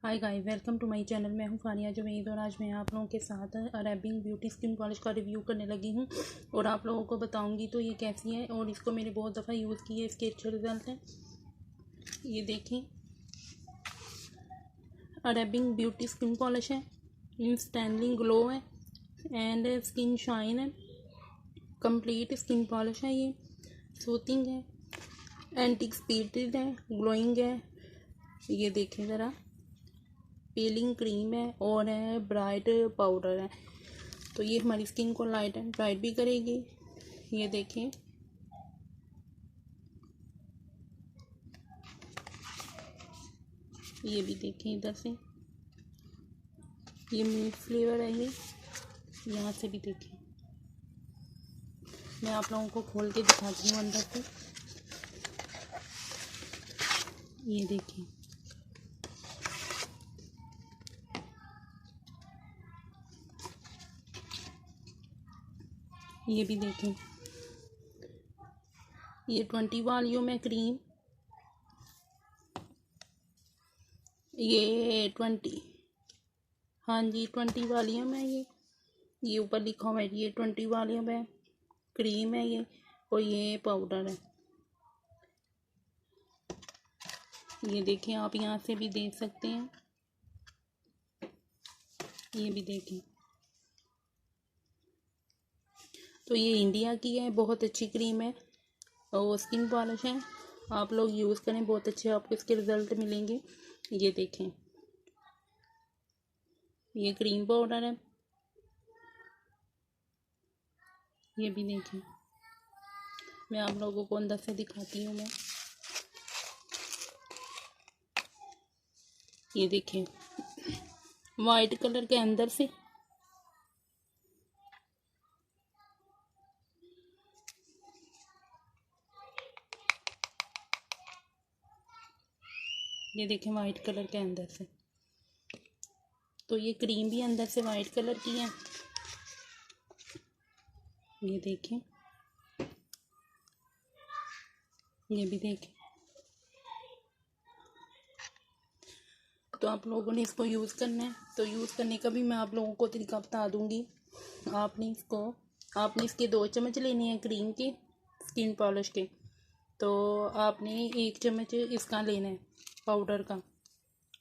Hi guys, welcome to my channel. मैं हूं फानिया जुबैद और आज मैं आप लोगों के साथ अरेबिक ब्यूटी स्किन पॉलिश का रिव्यू करने लगी हूं और आप लोगों को बताऊंगी तो ये कैसी है। और इसको मैंने बहुत दफ़ा यूज़ की है, इसके अच्छे रिजल्ट हैं। ये देखें, अरेबिक ब्यूटी स्किन पॉलिश है, इंस्टेंटली ग्लो है एंड स्किन शाइन है, कंप्लीट स्किन पॉलिश है। ये सूथिंग है, एंटी एक्सपीरियंट है, ग्लोइंग है। ये देखें ज़रा, पीलिंग क्रीम है और है ब्राइट पाउडर है। तो ये हमारी स्किन को लाइट एंड ब्राइट भी करेगी। ये देखें, ये भी देखें इधर से, ये मिल्क फ्लेवर है। ये यहाँ से भी देखें, मैं आप लोगों को खोल के दिखाती हूँ अंदर से। ये देखें, ये भी देखें, ये 20 वॉल्यूम है क्रीम। ये 20, हाँ जी 20 वॉल्यूम है। ये ऊपर लिखा हुआ है, ये 20 वॉल्यूम है, क्रीम है ये, और ये पाउडर है। ये देखें, आप यहाँ से भी देख सकते हैं। ये भी देखें, तो ये इंडिया की है, बहुत अच्छी क्रीम है और स्किन पॉलिश है। आप लोग यूज़ करें, बहुत अच्छे आपको इसके रिजल्ट मिलेंगे। ये देखें, ये क्रीम पाउडर है। ये भी देखें, मैं आप लोगों को अंदर से दिखाती हूँ। मैं ये देखें, वाइट कलर के अंदर से, ये देखें वाइट कलर के अंदर से। तो ये क्रीम भी अंदर से वाइट कलर की है। ये देखें, ये भी देखें। तो आप लोगों ने इसको यूज़ करना है, तो यूज़ करने का भी मैं आप लोगों को तरीका बता दूंगी। आपने इसके 2 चम्मच लेने हैं क्रीम के, स्किन पॉलिश के। तो आपने 1 चम्मच इसका लेना है, पाउडर का।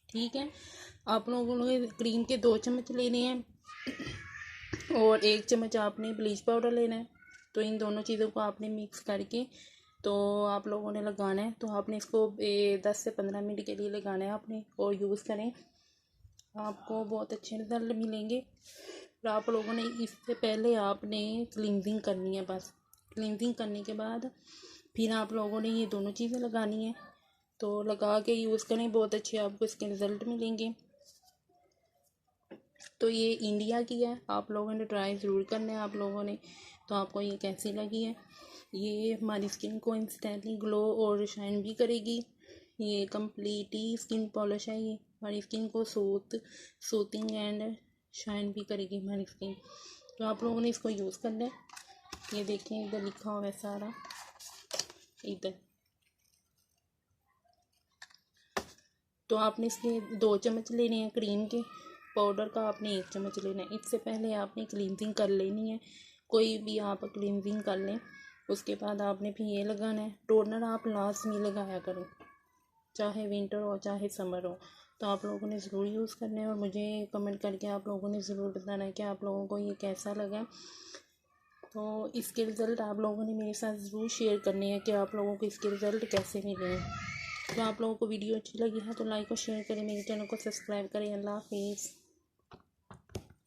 ठीक है, आप लोगों ने क्रीम के 2 चम्मच लेने हैं और 1 चम्मच आपने ब्लीच पाउडर लेना है। तो इन दोनों चीज़ों को आपने मिक्स करके तो आप लोगों ने लगाना है। तो आपने इसको 10 से 15 मिनट के लिए लगाना है आपने, और यूज़ करें, आपको बहुत अच्छे रिजल्ट मिलेंगे। और आप लोगों ने इससे पहले आपने क्लींजिंग करनी है। बस क्लींजिंग करने के बाद फिर आप लोगों ने ये दोनों चीज़ें लगानी है। तो लगा के यूज़ करें, बहुत अच्छे आपको इसके रिज़ल्ट मिलेंगे। तो ये इंडिया की है, आप लोगों ने ट्राई ज़रूर करना है आप लोगों ने। तो आपको ये कैसी लगी है? ये हमारी स्किन को इंस्टेंटली ग्लो और शाइन भी करेगी। ये कम्प्लीटली स्किन पॉलिश है। ये हमारी स्किन को सूथिंग एंड शाइन भी करेगी हमारी स्किन। तो आप लोगों ने इसको यूज़ करना है। ये देखें, इधर लिखा हुआ है सारा, इधर। तो आपने इसके 2 चम्मच लेने हैं क्रीम के, पाउडर का आपने 1 चम्मच लेना है। इससे पहले आपने क्लींजिंग कर लेनी है, कोई भी आप क्लींजिंग कर लें। उसके बाद आपने फिर ये लगाना है। टोनर आप लास्ट में लगाया करें, चाहे विंटर हो चाहे समर हो। तो आप लोगों ने ज़रूर यूज़ करना है और मुझे कमेंट करके आप लोगों ने ज़रूर बताना है कि आप लोगों को ये कैसा लगा। तो इसके रिज़ल्ट आप लोगों ने मेरे साथ ज़रूर शेयर करने हैं कि आप लोगों को इसके रिज़ल्ट कैसे मिले हैं। तो आप लोगों को वीडियो अच्छी लगी है तो लाइक और शेयर करें, मेरे चैनल को सब्सक्राइब करें। अल्लाह हाफिज़।